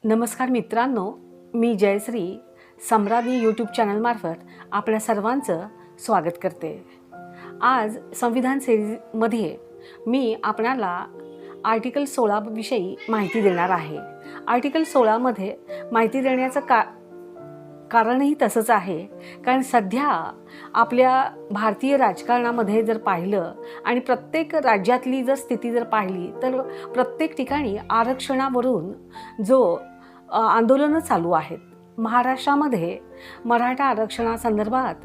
नमस्कार मित्रांनो, मी जयश्री सम्राज्ञी यूट्यूब चॅनलमार्फत आपल्या सर्वांचं स्वागत करते। आज संविधान सिरीजमध्ये मी आपणाला आर्टिकल 16 विषयी माहिती देणार आहे। आर्टिकल 16 मध्ये माहिती देण्याचं कारणही तसंच आहे, कारण सध्या आपल्या भारतीय राजकारणामध्ये जर पाहिलं आणि प्रत्येक राज्यातली जर स्थिती जर पाहिली तर प्रत्येक ठिकाणी आरक्षणावरून जो आंदोलनं चालू आहेत। महाराष्ट्रामध्ये मराठा आरक्षणासंदर्भात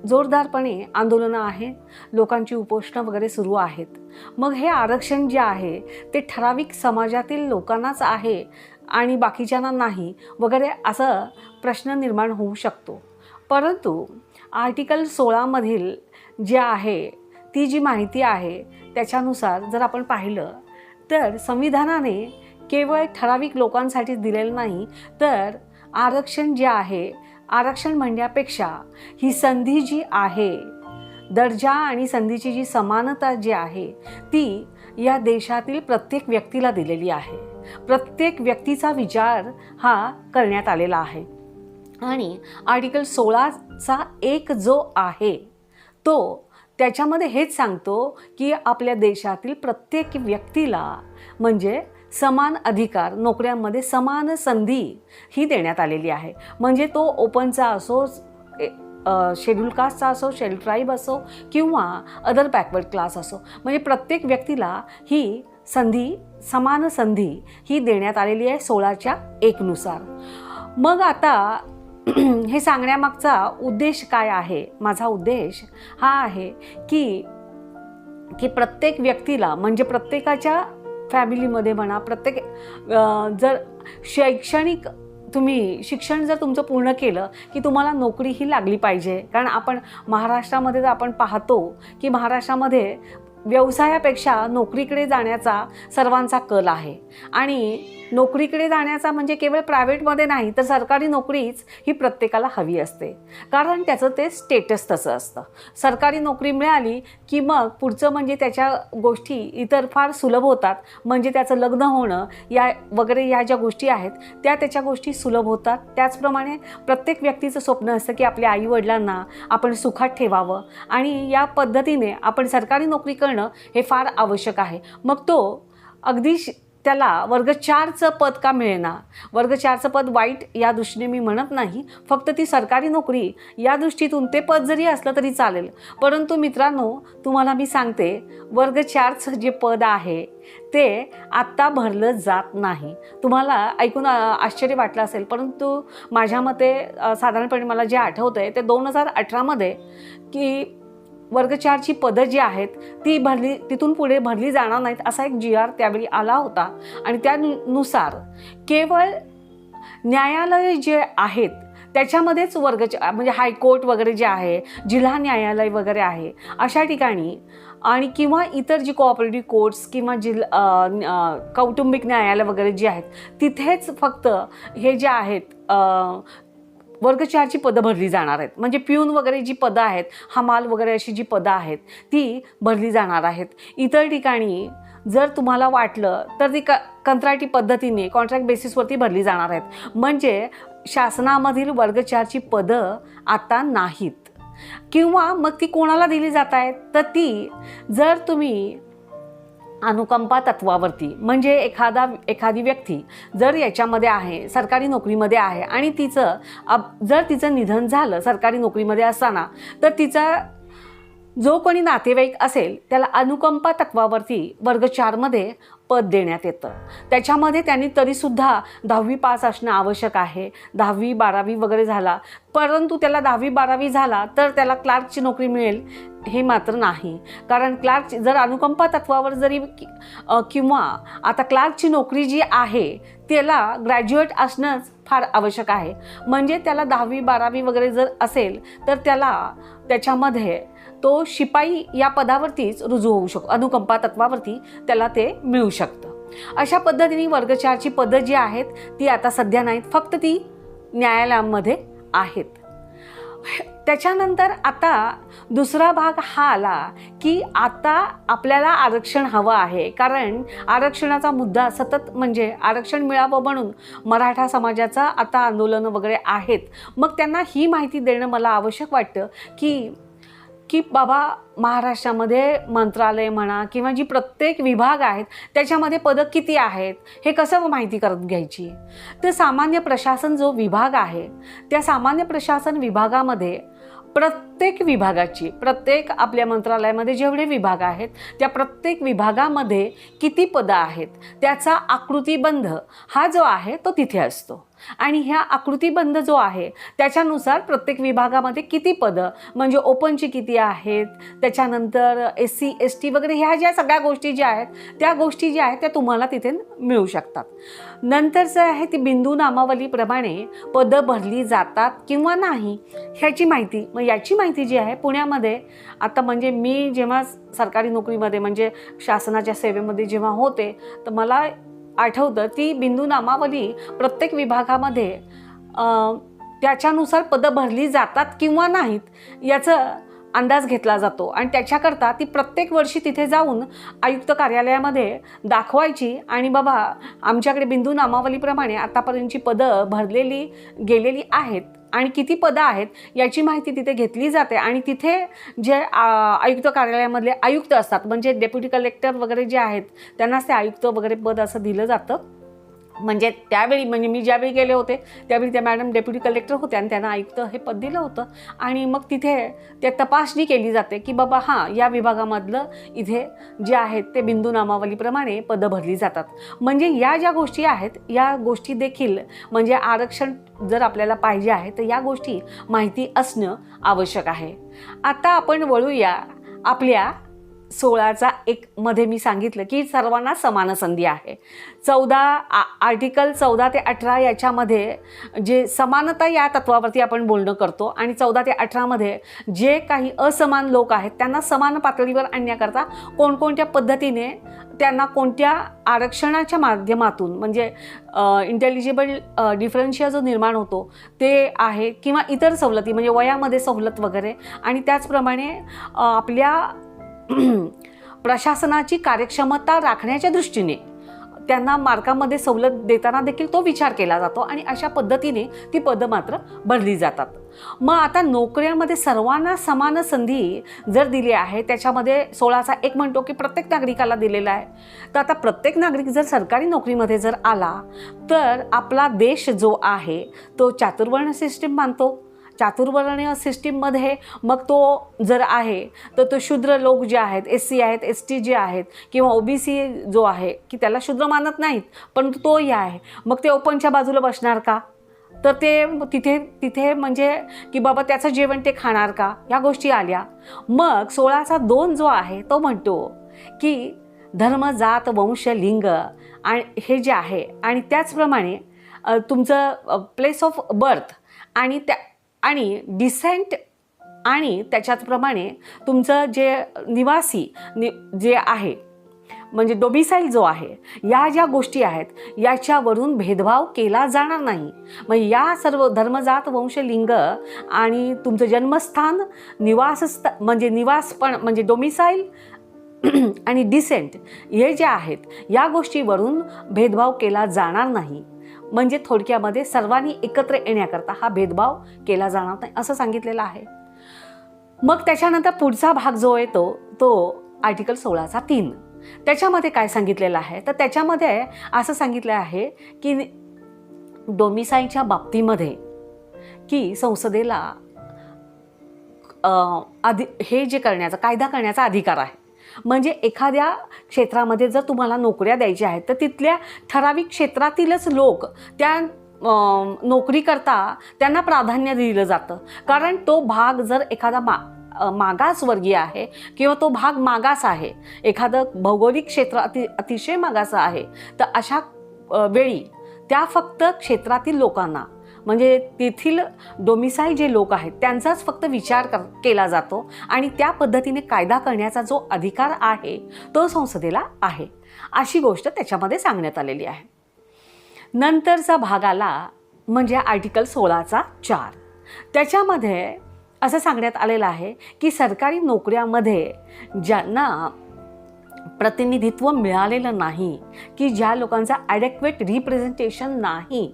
जोरदारपणे आंदोलनं आहेत, लोकांची उपोषणं वगैरे सुरू आहेत। मग हे आरक्षण जे आहे ते ठराविक समाजातील लोकांनाच आहे आणि बाकीच्यांना नाही वगैरे असं प्रश्न निर्माण होऊ शकतो। परंतु आर्टिकल 16 मधील जे आहे ती जी माहिती आहे त्याच्यानुसार जर आपण पाहिलं तर संविधानाने केवळ ठराविक लोकांसाठीच दिलेलं नाही, तर आरक्षण जे आहे, आरक्षण म्हणण्यापेक्षा ही संधी जी आहे, दर्जा आणि संधीची जी समानता जी आहे ती या देशातील प्रत्येक व्यक्तीला दिलेली आहे। प्रत्येक व्यक्तीचा विचार हा करण्यात आलेला आहे आणि आर्टिकल 16चा एक जो आहे तो त्याच्यामध्ये हेच सांगतो की आपल्या देशातील प्रत्येक व्यक्तीला म्हणजे समान अधिकार, नोकऱ्यांमध्ये समान संधी ही देण्यात आलेली आहे। म्हणजे तो ओपनचा असो, शेड्यूल कास्टचा असो, शेड्यूल ट्राईब असो किंवा अदर बॅकवर्ड क्लास असो, म्हणजे प्रत्येक व्यक्तीला ही संधी, समान संधी ही देण्यात आलेली आहे 16च्या 1 नुसार। मग आता हे सांगण्यामागचा उद्देश काय आहे? माझा उद्देश हा आहे की प्रत्येक व्यक्तीला म्हणजे प्रत्येकाच्या फॅमिलीमध्ये म्हणा, प्रत्येक जर शैक्षणिक तुम्ही शिक्षण जर तुमचं पूर्ण केलं की तुम्हाला नोकरी ही लागली पाहिजे। कारण आपण महाराष्ट्रामध्ये जर आपण पाहतो की महाराष्ट्रामध्ये व्यवसायापेक्षा नोकरीकडे जाण्याचा सर्वांचा कल आहे आणि नोकरीकडे जाण्याचा म्हणजे केवळ प्रायव्हेटमध्ये नाही तर सरकारी नोकरीच ही प्रत्येकाला हवी असते, कारण त्याचं ते स्टेटस तसं असतं। सरकारी नोकरी मिळाली की मग पुढचं म्हणजे त्याच्या गोष्टी इतर फार सुलभ होतात, म्हणजे त्याचं लग्न होणं या वगैरे या ज्या गोष्टी आहेत त्याच्या गोष्टी सुलभ होतात। त्याचप्रमाणे प्रत्येक व्यक्तीचं स्वप्न असतं की आपल्या आईवडिलांना आपण सुखात ठेवावं आणि या पद्धतीने आपण सरकारी नोकरी करणं हे फार आवश्यक आहे। मग तो अगदी त्याला वर्ग 4चं पद का मिळेना, वर्ग 4चं पद वाईट या दृष्टीने मी म्हणत नाही, फक्त ती सरकारी नोकरी या दृष्टीतून ते पद जरी असलं तरी चालेल। परंतु मित्रांनो, तुम्हाला मी सांगते वर्ग 4चं जे पद आहे ते आत्ता भरलं जात नाही। तुम्हाला ऐकून आश्चर्य वाटलं असेल, परंतु माझ्या मते साधारणपणे मला जे आठवतं आहे ते 2018 मध्ये की वर्ग 4ची पदं जी आहेत ती तिथून पुढे भरली जाणार नाहीत असा एक GR त्यावेळी आला होता आणि त्यानुसार केवळ न्यायालय जे आहेत त्याच्यामध्येच म्हणजे हायकोर्ट वगैरे जे आहे, जिल्हा न्यायालय वगैरे आहे अशा ठिकाणी आणि किंवा इतर जी कोऑपरेटिव्ह कोर्ट्स किंवा कौटुंबिक न्यायालय वगैरे जे आहेत तिथेच फक्त हे जे आहेत वर्ग 4ची पदं भरली जाणार आहेत। म्हणजे पिऊन वगैरे जी पदं आहेत, हमाल वगैरे अशी जी पदं आहेत ती भरली जाणार आहेत। इतर ठिकाणी जर तुम्हाला वाटलं तर ती कंत्राटी पद्धतीने कॉन्ट्रॅक्ट बेसिसवरती भरली जाणार आहेत। म्हणजे शासनामधील वर्ग 4ची पदं आता नाहीत किंवा मग ती कोणाला दिली जात आहेत तर ती जर तुम्ही अनुकंपा तत्वावरती म्हणजे एखादी व्यक्ती जर याच्यामध्ये आहे, सरकारी नोकरीमध्ये आहे आणि जर तिचं निधन झालं सरकारी नोकरीमध्ये असताना तर तिचा जो कोणी नातेवाईक असेल त्याला अनुकंपा तत्वावरती वर्ग 4मध्ये पद देण्यात येतं। त्याच्यामध्ये त्यांनी तरीसुद्धा 10वी पास असणं आवश्यक आहे, 10वी 12वी वगैरे झाला, परंतु त्याला 10वी 12वी झाला तर त्याला क्लार्कची नोकरी मिळेल हे मात्र नाही। कारण क्लार्क जर अनुकंपा तत्वावर जरी किंवा आता क्लार्कची नोकरी जी आहे त्याला ग्रॅज्युएट असणंच फार आवश्यक आहे। म्हणजे त्याला 10वी 12वी वगैरे जर असेल तर त्याच्यामध्ये तो शिपाई या पदावरतीच रुजू होऊ शकतो, अनुकंपा तत्वावरती त्याला ते मिळू शकतं। अशा पद्धतीने वर्ग 4ची पदं जी आहेत ती आता सध्या नाहीत, फक्त ती न्यायालयामध्ये आहेत। त्याच्यानंतर आता दुसरा भाग हा आला की आता आपल्याला आरक्षण हवं आहे, कारण आरक्षणाचा मुद्दा सतत म्हणजे आरक्षण मिळावं म्हणून मराठा समाजाचा आता आंदोलनं वगैरे आहेत. मग त्यांना ही माहिती देणं मला आवश्यक वाटतं की की बाबा महाराष्ट्रामध्ये मंत्रालय म्हणा किंवा जी प्रत्येक विभाग आहेत त्याच्यामध्ये पदं किती आहेत हे कसं माहिती करत घ्यायची. तर सामान्य प्रशासन जो विभाग आहे त्या सामान्य प्रशासन विभागामध्ये प्रत्येक विभागाची प्रत्येक आपल्या मंत्रालयामध्ये जेवढे विभाग आहेत त्या प्रत्येक विभागामध्ये किती पदं आहेत त्याचा आकृतिबंध हा जो आहे तो तिथे असतो. आणि ह्या आकृतिबंध जो आहे त्याच्यानुसार प्रत्येक विभागामध्ये किती पदं म्हणजे ओपनची किती आहेत, त्याच्यानंतर SC ST वगैरे ह्या ज्या सगळ्या गोष्टी ज्या आहेत त्या गोष्टी ज्या आहेत त्या तुम्हाला तिथे मिळू शकतात. नंतरचं आहे ती बिंदू नामावलीप्रमाणे पदं भरली जातात किंवा नाही ह्याची माहिती. मग याची माहिती जी आहे पुण्यामध्ये आता म्हणजे मी जेव्हा सरकारी नोकरीमध्ये म्हणजे शासनाच्या सेवेमध्ये जेव्हा होते तर मला आठवतं ती बिंदू नामावली प्रत्येक विभागामध्ये त्याच्यानुसार पदं भरली जातात किंवा नाहीत याचा अंदाज घेतला जातो. आणि त्याच्याकरता ती प्रत्येक वर्षी तिथे जाऊन आयुक्त कार्यालयामध्ये दाखवायची आणि बाबा आमच्याकडे बिंदू नामावलीप्रमाणे आतापर्यंतची पदं भरलेली गेलेली आहेत आणि किती पदं आहेत याची माहिती तिथे घेतली जाते. आणि तिथे जे आयुक्त कार्यालयामधले आयुक्त असतात म्हणजे डेप्युटी कलेक्टर वगैरे जे आहेत त्यांनाच ते आयुक्त वगैरे पद असं दिलं जातं. म्हणजे त्यावेळी म्हणजे मी ज्यावेळी गेले होते त्यावेळी त्या मॅडम डेप्युटी कलेक्टर होत्या आणि त्यांना आयुक्त हे पद दिलं होतं. आणि मग तिथे ते तपासणी केली जाते की बाबा हां या विभागामधलं इथे जे आहेत ते बिंदू नामावलीप्रमाणे पदं भरली जातात. म्हणजे या ज्या गोष्टी आहेत या गोष्टी देखील म्हणजे आरक्षण जर आपल्याला पाहिजे आहे तर या गोष्टी माहिती असणं आवश्यक आहे. आता आपण वळूया आपल्या 16चा 1 मध्ये मी सांगितलं की सर्वांना समान संधी आहे. आर्टिकल 14 ते 18 याच्यामध्ये जे समानता या तत्वावरती आपण बोलणं करतो आणि 14 ते 18 मध्ये जे काही असमान लोक आहेत त्यांना समान पातळीवर आणण्याकरता कोणकोणत्या पद्धतीने त्यांना कोणत्या आरक्षणाच्या माध्यमातून म्हणजे इंटेलिजिबल डिफरन्शिया जो निर्माण होतो ते आहे किंवा इतर सवलती म्हणजे वयामध्ये सवलत वगैरे. आणि त्याचप्रमाणे आपल्या प्रशासनाची कार्यक्षमता राखण्याच्या दृष्टीने त्यांना मार्कामध्ये सवलत देताना देखील तो विचार केला जातो आणि अशा पद्धतीने ती पदं मात्र भरली जातात. मग आता नोकऱ्यांमध्ये सर्वांना समान संधी जर दिली आहे त्याच्यामध्ये 16चा 1 म्हणतो की प्रत्येक नागरिकाला दिलेला आहे. तर आता प्रत्येक नागरिक जर सरकारी नोकरीमध्ये जर आला तर आपला देश जो आहे तो चातुर्वर्ण सिस्टीम मानतो. चातुर्वर्णीय सिस्टीममध्ये मग तो जर आहे तर तो शूद्र लोक जे आहेत SC आहेत ST जे आहेत किंवा OBC जो आहे की त्याला शूद्र मानत नाहीत पण तोही आहे. मग ते ओपनच्या बाजूला बसणार का तर ते तिथे म्हणजे की बाबा त्याचं जेवण ते खाणार का या गोष्टी आल्या. मग 16चा 2 जो आहे तो म्हणतो की धर्म जात वंश लिंग आणि हे जे आहे आणि त्याचप्रमाणे तुमचं प्लेस ऑफ बर्थ आणि डिसेंट आणि त्याच्याचप्रमाणे तुमचं जे जे आहे म्हणजे डोमिसाईल जो आहे या ज्या गोष्टी आहेत याच्यावरून भेदभाव केला जाणार नाही. मग या सर्व धर्मजात वंश लिंग आणि तुमचं जन्मस्थान निवासपण म्हणजे डोमिसाईल आणि डिसेंट हे जे आहेत या गोष्टीवरून भेदभाव केला जाणार नाही. म्हणजे थोडक्यामध्ये सर्वांनी एकत्र येण्याकरता हा भेदभाव केला जाणार नाही असं सांगितलेलं आहे. मग त्याच्यानंतर पुढचा भाग जो आहे तो आर्टिकल 16चा 3 त्याच्यामध्ये काय सांगितलेलं आहे तर त्याच्यामध्ये असं सांगितलं आहे की डोमिसाईलच्या बाबतीमध्ये की संसदेला हे जे कायदा करण्याचा अधिकार आहे. म्हणजे एखाद्या क्षेत्रामध्ये जर तुम्हाला नोकऱ्या द्यायच्या आहेत तर तिथल्या ठराविक क्षेत्रातीलच लोक त्या नोकरीकरता त्यांना प्राधान्य दिलं जातं. कारण तो भाग जर एखादा मागासवर्गीय आहे किंवा तो भाग मागास आहे एखादं भौगोलिक क्षेत्र अतिशय मागास आहे तर अशा वेळी त्या फक्त क्षेत्रातील लोकांना म्हणजे तेथील डोमिसाईल जे लोक आहेत त्यांचाच फक्त विचार केला जातो आणि त्या पद्धतीने कायदा करण्याचा जो अधिकार आहे तो संसदेला आहे अशी गोष्ट त्याच्यामध्ये सांगण्यात आलेली आहे. नंतरचा भाग आला म्हणजे आर्टिकल 16चा 4 त्याच्यामध्ये असं सांगण्यात आलेलं आहे की सरकारी नोकऱ्यामध्ये ज्यांना प्रतिनिधित्व मिळालेलं नाही, की ज्या लोकांचा ॲडेक्वेट रिप्रेझेंटेशन नाही,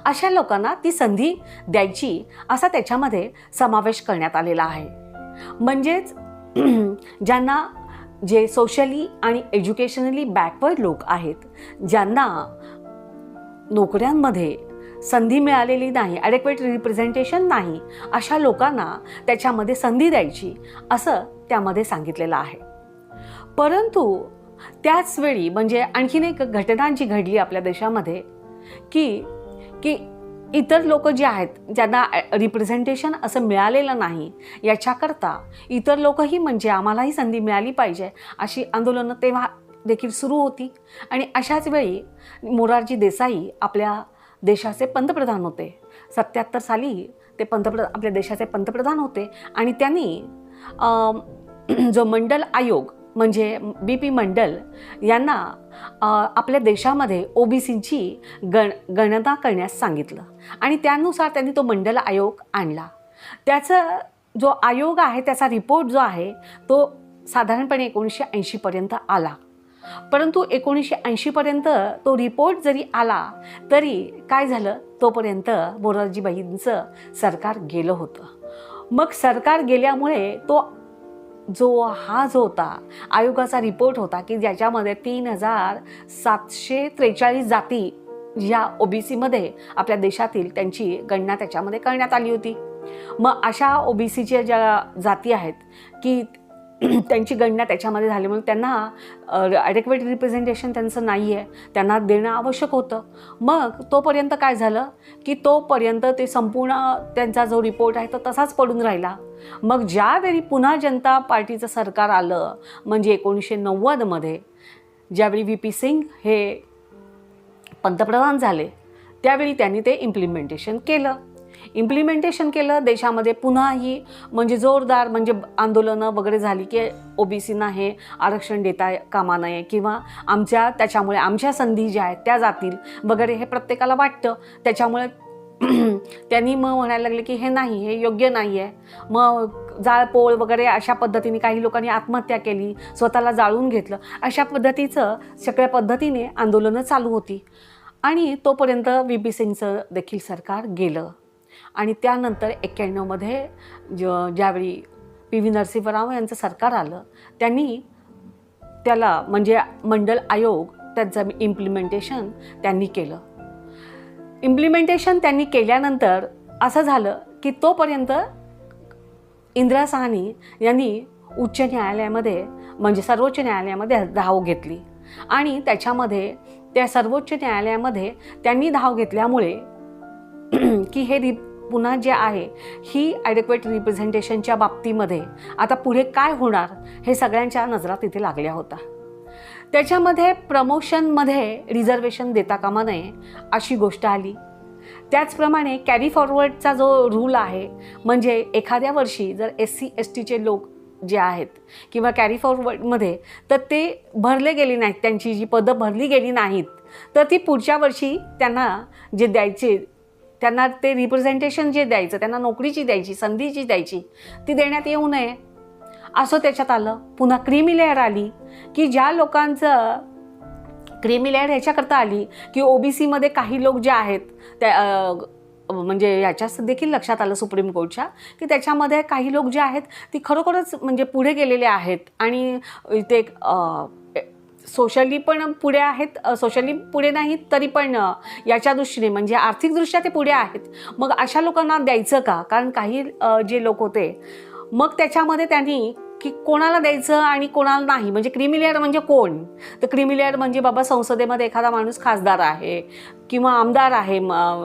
अशा लोकांना ती संधी द्यायची असा त्याच्यामध्ये समावेश करण्यात आलेला आहे. म्हणजेच ज्यांना जे सोशली आणि एज्युकेशनली बॅकवर्ड लोक आहेत, ज्यांना नोकऱ्यांमध्ये संधी मिळालेली नाही, ॲडेक्वेट रिप्रेझेंटेशन नाही, अशा लोकांना त्याच्यामध्ये संधी द्यायची असं त्यामध्ये सांगितलेलं आहे. परंतु त्याचवेळी म्हणजे आणखीन एक घटना जी घडली आपल्या देशामध्ये की की इतर लोक जे आहेत ज्यांना रिप्रेझेंटेशन असं मिळालेलं नाही, याच्याकरता इतर लोकही म्हणजे आम्हालाही संधी मिळाली पाहिजे अशी आंदोलनं तेव्हा देखील सुरू होती. आणि अशाच वेळी मोरारजी देसाई आपल्या देशाचे पंतप्रधान होते. 77 साली ते आपल्या देशाचे पंतप्रधान होते आणि त्यांनी जो मंडल आयोग म्हणजे BP मंडल यांना आपल्या देशामध्ये OBCची गणना करण्यास सांगितलं आणि त्यानुसार त्यांनी तो मंडल आयोग आणला. त्याचा जो आयोग आहे त्याचा रिपोर्ट जो आहे तो साधारणपणे 1980पर्यंत आला. परंतु 1980पर्यंत तो रिपोर्ट जरी आला तरी काय झालं, तोपर्यंत मोरारजीभाईंचं सरकार गेलं होतं. मग सरकार गेल्यामुळे तो जो होता आयोगाचा रिपोर्ट होता की ज्याच्यामध्ये 3743 जाती या OBCमध्ये आपल्या देशातील त्यांची गणना त्याच्यामध्ये करण्यात आली होती. मग अशा OBCच्या ज्या जाती आहेत की त्यांची गणना त्याच्यामध्ये झाली म्हणून त्यांना ॲडेक्वेट रिप्रेझेंटेशन त्यांचं नाही आहे, त्यांना देणं आवश्यक होतं. मग तोपर्यंत काय झालं की तोपर्यंत ते संपूर्ण त्यांचा जो रिपोर्ट आहे तो तसाच पडून राहिला. मग ज्यावेळी पुन्हा जनता पार्टीचं सरकार आलं म्हणजे 1990मध्ये ज्यावेळी VP सिंग हे पंतप्रधान झाले त्यावेळी त्यांनी ते इम्प्लिमेंटेशन केलं देशामध्ये. पुन्हा ही म्हणजे जोरदार म्हणजे आंदोलनं वगैरे झाली की OBCना हे आरक्षण देता कामा नये किंवा त्याच्यामुळे आमच्या संधी ज्या आहेत त्या जातील वगैरे हे प्रत्येकाला वाटतं. त्याच्यामुळे त्यांनी मग म्हणायला लागले की हे नाही, हे योग्य नाही आहे. मग जाळपोळ वगैरे अशा पद्धतीने काही लोकांनी आत्महत्या केली, स्वतःला जाळून घेतलं. अशा पद्धतीचं सगळ्या पद्धतीने आंदोलनं चालू होती आणि तोपर्यंत VP सिंगचं देखील सरकार गेलं. आणि त्यानंतर 91मध्ये ज्यावेळी PV नरसिंहराव यांचं सरकार आलं त्यांनी त्याला म्हणजे मंडल आयोग त्यांचं इम्प्लिमेंटेशन त्यांनी केलं. इम्प्लिमेंटेशन केल्यानंतर असं झालं की तोपर्यंत इंदिरा साहनी यांनी उच्च न्यायालयामध्ये म्हणजे सर्वोच्च न्यायालयामध्ये धाव घेतली आणि त्याच्यामध्ये त्या सर्वोच्च न्यायालयामध्ये त्यांनी धाव घेतल्यामुळे की हे पुन्हा जे आहे ही ॲडेक्वेट रिप्रेझेंटेशनच्या बाबतीमध्ये आता पुढे काय होणार हे सगळ्यांच्या नजरा तिथे लागल्या होता. त्याच्यामध्ये प्रमोशनमध्ये रिझर्वेशन देता कामा नये अशी गोष्ट आली. त्याचप्रमाणे कॅरी फॉरवर्डचा जो रूल आहे म्हणजे एखाद्या वर्षी जर SC STचे लोक जे आहेत किंवा कॅरी फॉरवर्डमध्ये तर ते भरले गेले नाहीत, त्यांची जी पदं भरली गेली नाहीत तर ती पुढच्या वर्षी त्यांना जे द्यायचे त्यांना ते रिप्रेझेंटेशन जे द्यायचं त्यांना नोकरीची द्यायची संधीची द्यायची ती देण्यात येऊ नये असं त्याच्यात आलं. पुन्हा क्रीमी लेअर आली की ज्या लोकांचं क्रीमी लेअर ह्याच्याकरता आली की OBCमध्ये काही लोक जे आहेत त्या म्हणजे याच्यात देखील लक्षात आलं सुप्रीम कोर्टच्या की त्याच्यामध्ये काही लोक जे आहेत ती खरोखरच म्हणजे पुढे गेलेले आहेत आणि ते सोशली पण पुढे आहेत, सोशली पुढे नाहीत तरी पण याच्या दृष्टीने म्हणजे आर्थिकदृष्ट्या ते पुढे आहेत. मग अशा लोकांना द्यायचं का, कारण काही जे लोक होते मग त्याच्यामध्ये त्यांनी की कोणाला द्यायचं आणि कोणाला नाही म्हणजे क्रीमी लेअर म्हणजे कोण, तर क्रीमी लेअर म्हणजे बाबा संसदेमध्ये एखादा माणूस खासदार आहे किंवा आमदार आहे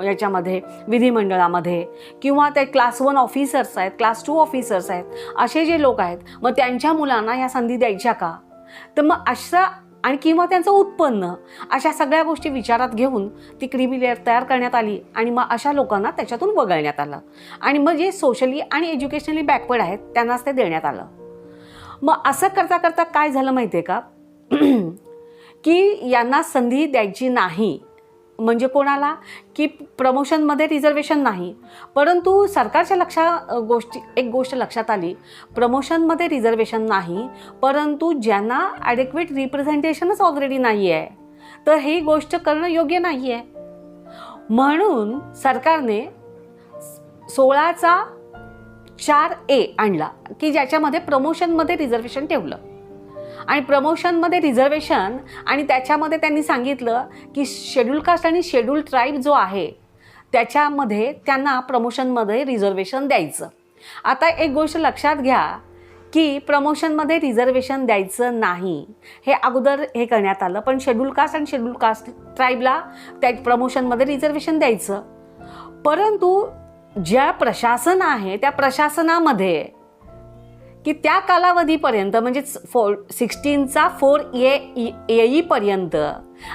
याच्यामध्ये विधिमंडळामध्ये किंवा ते क्लास 1 ऑफिसर्स आहेत, क्लास 2 ऑफिसर्स आहेत, असे जे लोक आहेत मग त्यांच्या मुलांना या संधी द्यायच्या का. तर मग अशा आणि किंवा त्यांचं उत्पन्न अशा सगळ्या गोष्टी विचारात घेऊन ती क्रीमी लेअर तयार करण्यात आली आणि मग अशा लोकांना त्याच्यातून वगळण्यात आलं आणि मग जे सोशली आणि एज्युकेशनली बॅकवर्ड आहेत त्यांनाच ते देण्यात आलं. मग असं करता करता काय झालं माहिती आहे का की यांना संधी द्यायची नाही म्हणजे कोणाला की प्रमोशनमध्ये रिझर्वेशन नाही, परंतु सरकारच्या एक गोष्ट लक्षात आली, प्रमोशनमध्ये रिझर्वेशन नाही, परंतु ज्यांना ॲडेक्वेट रिप्रेझेंटेशनच ऑलरेडी नाही आहे, तर ही गोष्ट करणं योग्य नाही आहे. म्हणून सरकारने 16चा 4A आणला की ज्याच्यामध्ये प्रमोशनमध्ये रिझर्वेशन ठेवलं. आणि प्रमोशनमध्ये रिझर्वेशन आणि त्याच्यामध्ये त्यांनी सांगितलं की शेड्यूल कास्ट आणि शेड्यूल ट्राईब जो आहे त्याच्यामध्ये त्यांना प्रमोशनमध्ये रिझर्वेशन द्यायचं. आता एक गोष्ट लक्षात घ्या की प्रमोशनमध्ये रिझर्वेशन द्यायचं नाही हे अगोदर हे करण्यात आलं, पण शेड्यूल कास्ट आणि शेड्यूल कास्ट ट्राईबला त्या प्रमोशनमध्ये रिझर्वेशन द्यायचं. परंतु ज्या प्रशासन आहे त्या प्रशासनामध्ये की त्या कालावधीपर्यंत म्हणजे 16चा 4A येईपर्यंत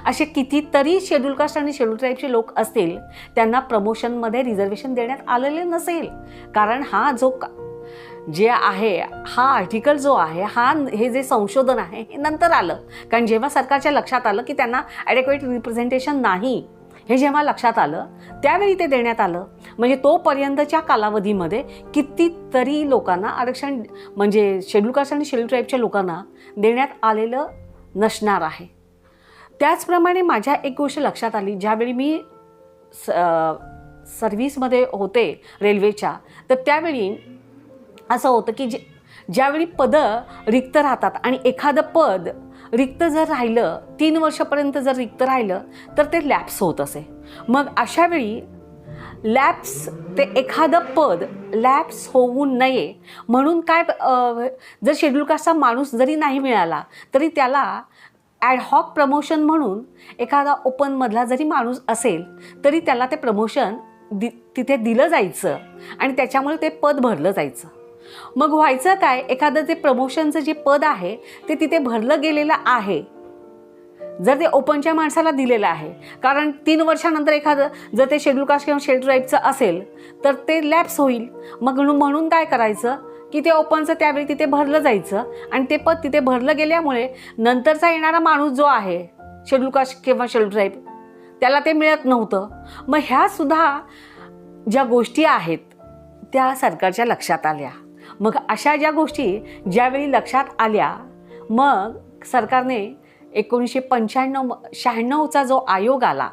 असे कितीतरी शेड्यूल कास्ट आणि शेड्यूल ट्राईबचे लोक असतील, त्यांना प्रमोशनमध्ये रिझर्वेशन देण्यात आलेले नसेल. कारण हा जो जे आहे हा आर्टिकल जो आहे हे जे संशोधन आहे हे नंतर आलं. कारण जेव्हा सरकारच्या लक्षात आलं की त्यांना ॲडेक्वेट रिप्रेझेंटेशन नाही हे जेव्हा लक्षात आलं त्यावेळी ते देण्यात आलं. म्हणजे तोपर्यंतच्या कालावधीमध्ये कितीतरी लोकांना आरक्षण म्हणजे शेड्यूल कास्ट आणि शेड्यूल ट्राईबच्या लोकांना देण्यात आलेलं नसणार आहे. त्याचप्रमाणे माझ्या एक गोष्ट लक्षात आली, ज्यावेळी मी सर्व्हिसमध्ये होते रेल्वेच्या, तर त्यावेळी असं होतं की ज्यावेळी पदं रिक्त राहतात आणि एखादं पद रिक्त जर राहिलं 3 वर्षापर्यंत जर रिक्त राहिलं तर ते लॅप्स होत असे. मग अशावेळी ते एखादं पद लॅप्स होऊ नये म्हणून काय जर शेड्यूल कास्टचा माणूस जरी नाही मिळाला तरी त्याला ॲडहॉक प्रमोशन म्हणून एखादा ओपनमधला जरी माणूस असेल तरी त्याला ते प्रमोशन तिथे दिलं जायचं आणि त्याच्यामुळे ते पद भरलं जायचं. मग व्हायचं काय, एखादं ते प्रमोशनचं जे पद आहे ते तिथे भरलं गेलेलं आहे जर ते ओपनच्या माणसाला दिलेलं आहे. कारण 3 वर्षानंतर एखादं जर ते शेड्यूल कास्ट किंवा शेड्यूल ट्राईबचं असेल तर ते लॅप्स होईल. मग म्हणून काय करायचं की ते ओपनचं त्यावेळी तिथे भरलं जायचं आणि ते पद तिथे भरलं गेल्यामुळे नंतरचा येणारा माणूस जो आहे शेड्यूल कास्ट किंवा शेड्यूल ट्राईब त्याला ते मिळत नव्हतं. मग ह्या सुद्धा ज्या गोष्टी आहेत त्या सरकारच्या लक्षात आल्या. मग अशा ज्या गोष्टी ज्यावेळी लक्षात आल्या मग सरकारने 1995-96चा जो आयोग आला,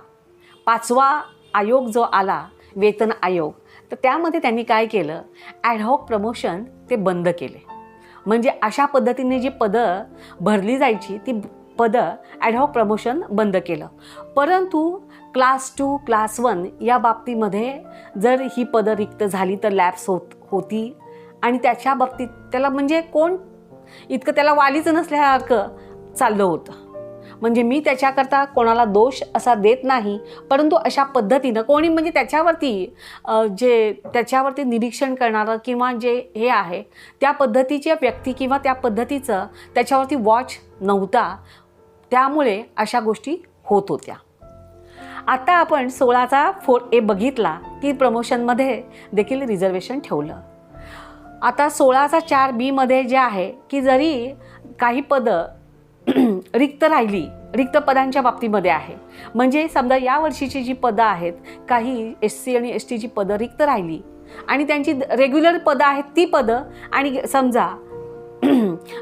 5वा आयोग जो आला वेतन आयोग, तर त्यामध्ये त्यांनी काय केलं, ॲडहॉक प्रमोशन ते बंद केले. म्हणजे अशा पद्धतीने जी पदं भरली जायची ती पदं ॲडहॉक प्रमोशन बंद केलं. परंतु क्लास 2 क्लास 1 या बाबतीमध्ये जर ही पदं रिक्त झाली तर लॅप्स होती आणि त्याच्या बाबतीत त्याला म्हणजे कोण इतकं त्याला वालीच नसल्यासारखं चाललं होतं. म्हणजे मी त्याच्याकरता कोणाला दोष असा देत नाही, परंतु अशा पद्धतीनं कोणी म्हणजे त्याच्यावरती निरीक्षण करणारं किंवा जे हे आहे त्या पद्धतीच्या व्यक्ती किंवा त्या पद्धतीचं त्याच्यावरती वॉच नव्हता, त्यामुळे अशा गोष्टी होत होत्या. आता आपण 16चा 4A बघितला की प्रमोशनमध्ये देखील रिझर्वेशन ठेवलं. आता 16चा 4B जे आहे की जरी काही पदं रिक्त रिक्त पदांच्या बाबतीमध्ये आहे, म्हणजे समजा या वर्षीची जी पदं आहेत, काही SC आणि STची पदं रिक्त राहिली आणि त्यांची रेग्युलर पदं आहेत ती पदं आणि समजा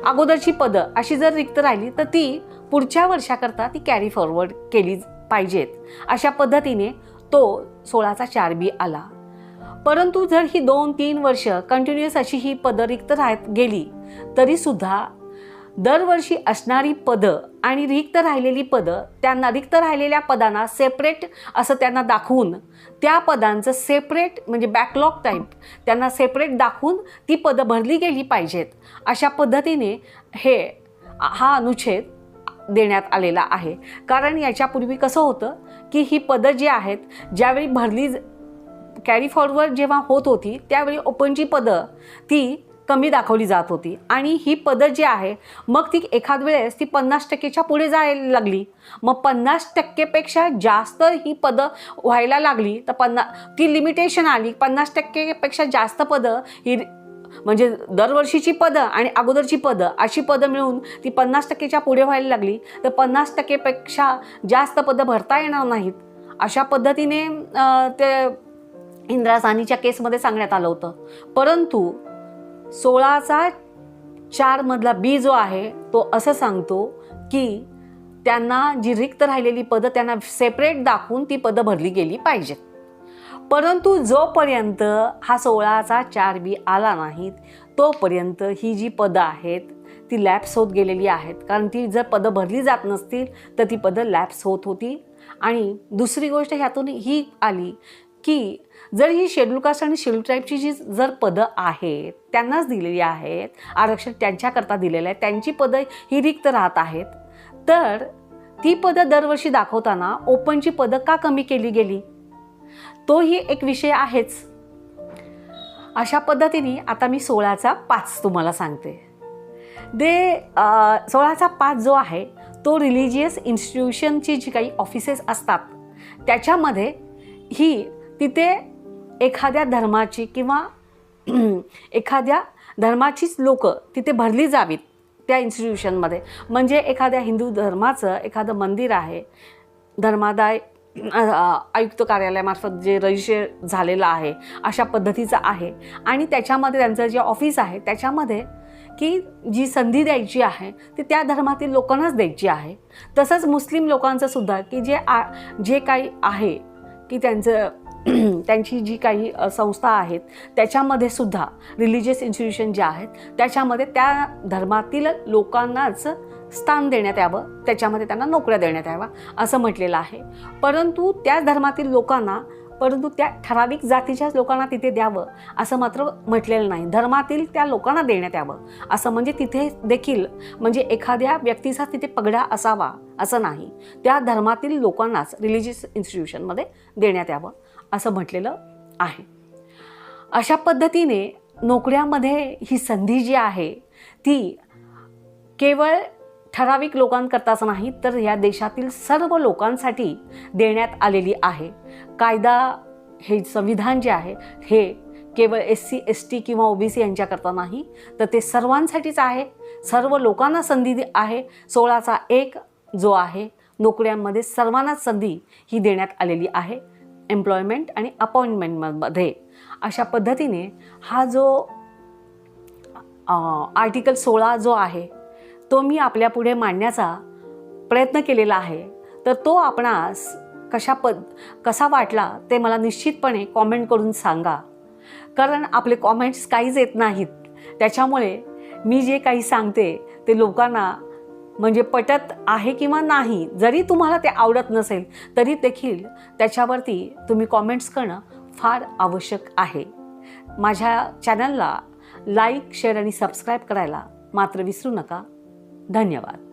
अगोदरची पदं अशी जर रिक्त राहिली तर ती पुढच्या वर्षाकरता ती कॅरी फॉरवर्ड केली पाहिजेत. अशा पद्धतीने तो 16चा 4B आला. परंतु जर ही 2-3 वर्ष कंटिन्युअस अशी ही पदं रिक्त राहत गेली तरीसुद्धा दरवर्षी असणारी पदं आणि रिक्त राहिलेली पदं त्यांना रिक्त राहिलेल्या पदांना सेपरेट असं त्यांना दाखवून त्या पदांचं सेपरेट म्हणजे बॅकलॉग टाईप त्यांना सेपरेट दाखवून ती पदं भरली गेली पाहिजेत. अशा पद्धतीने हा अनुच्छेद देण्यात आलेला आहे. कारण याच्यापूर्वी कसं होतं की ही पदं जी आहेत ज्यावेळी भरली कॅरी फॉरवर्ड जेव्हा होत होती त्यावेळी ओपनची पदं ती कमी दाखवली जात होती आणि ही पदं जी आहे मग ती एखाद वेळेस ती 50%च्या पुढे जायला लागली. मग 50%पेक्षा जास्त ही पदं व्हायला लागली तर ती लिमिटेशन आली. 50%पेक्षा जास्त पदं ही म्हणजे दरवर्षीची पदं आणि अगोदरची पदं अशी पदं मिळून ती 50%च्या पुढे व्हायला लागली तर 50%पेक्षा जास्त पदं भरता येणार नाहीत. अशा पद्धतीने ते इंदिरा साहनीच्या केसमध्ये सांगण्यात आलं होतं. परंतु 16चा 4 मधला बी जो आहे तो असं सांगतो की त्यांना जी रिक्त राहिलेली पदं त्यांना सेपरेट दाखवून ती पदं भरली गेली पाहिजेत. परंतु जोपर्यंत हा 16चा 4 बी आला नाहीत तोपर्यंत ही जी पदं आहेत ती लॅप्स होत गेलेली आहेत. कारण ती जर पदं भरली जात नसतील तर ती पदं लॅप्स होत होती. आणि दुसरी गोष्ट ह्यातून ही आली की जर ही शेड्यूल कास्ट आणि शेड्यूल ट्राईबची जी जर पदं आहेत त्यांनाच दिलेली आहेत, आरक्षण त्यांच्याकरता दिलेलं आहे, त्यांची पदं ही रिक्त राहत आहेत, तर ती पदं दरवर्षी दाखवताना ओपनची पदं का कमी केली गेली तोही एक विषय आहेच. अशा पद्धतीने आता मी 16चा 5 तुम्हाला सांगते. 16चा 5 जो आहे तो रिलिजियस इन्स्टिट्यूशनची जी काही ऑफिसेस असतात त्याच्यामध्ये ही तिथे एखाद्या धर्माची किंवा एखाद्या धर्माचीच लोक तिथे भरली जावीत त्या इन्स्टिट्यूशनमध्ये. म्हणजे एखाद्या हिंदू धर्माचं एखादं मंदिर आहे, धर्मादाय आयुक्त कार्यालयामार्फत जे रजिस्टर झालेलं आहे अशा पद्धतीचं आहे आणि त्याच्यामध्ये त्यांचं जे ऑफिस आहे त्याच्यामध्ये की जी संधी द्यायची आहे ती त्या धर्मातील लोकांनाच द्यायची आहे. तसंच मुस्लिम लोकांचं सुद्धा की जे काही आहे की त्यांची जी काही संस्था आहेत त्याच्यामध्ये सुद्धा रिलिजियस इन्स्टिट्यूशन जे आहेत त्याच्यामध्ये त्या धर्मातील लोकांनाच स्थान देण्यात यावं, त्याच्यामध्ये त्यांना नोकऱ्या देण्यात याव्या असं म्हटलेलं आहे. परंतु त्या धर्मातील लोकांना, परंतु त्या ठराविक जातीच्याच लोकांना तिथे द्यावं असं मात्र म्हटलेलं नाही. धर्मातील त्या लोकांना देण्यात यावं असं, म्हणजे तिथे देखील म्हणजे एखाद्या व्यक्तीचा तिथे पगडा असावा असं नाही, त्या धर्मातील लोकांनाच रिलिजियस इन्स्टिट्यूशनमध्ये देण्यात यावं असं म्हटलेलं आहे. अशा पद्धतीने नोकऱ्यामध्ये ही संधी जी आहे ती केवळ ठराविक लोकांकरताच नाही तर या देशातील सर्व लोकांसाठी देण्यात आलेली आहे. कायदा हे संविधान जे आहे हे केवळ SC ST किंवा OBC यांच्याकरता नाही तर ते सर्वांसाठीच आहे. सर्व लोकांना संधी आहे. 16चा 1 जो आहे नोकऱ्यांमध्ये सर्वांनाच संधी ही देण्यात आलेली आहे एम्प्लॉयमेंट आणि अपॉइंटमेंटमध्ये. अशा पद्धतीने हा जो आर्टिकल 16 जो आहे तो मी आपल्यापुढे मांडण्याचा प्रयत्न केलेला आहे. तर तो आपणास कसा वाटला ते मला निश्चितपणे कॉमेंट करून सांगा. कारण आपले कॉमेंट्स काहीच येत नाहीत, त्याच्यामुळे मी जे काही सांगते ते लोकांना म्हणजे पटत आहे किंवा नाही, जरी तुम्हाला ते आवडत नसेल तरी देखील त्याच्यावरती तुम्ही कॉमेंट्स करणं फार आवश्यक आहे. माझ्या चॅनलला लाईक, शेअर आणि सबस्क्राईब करायला मात्र विसरू नका. धन्यवाद.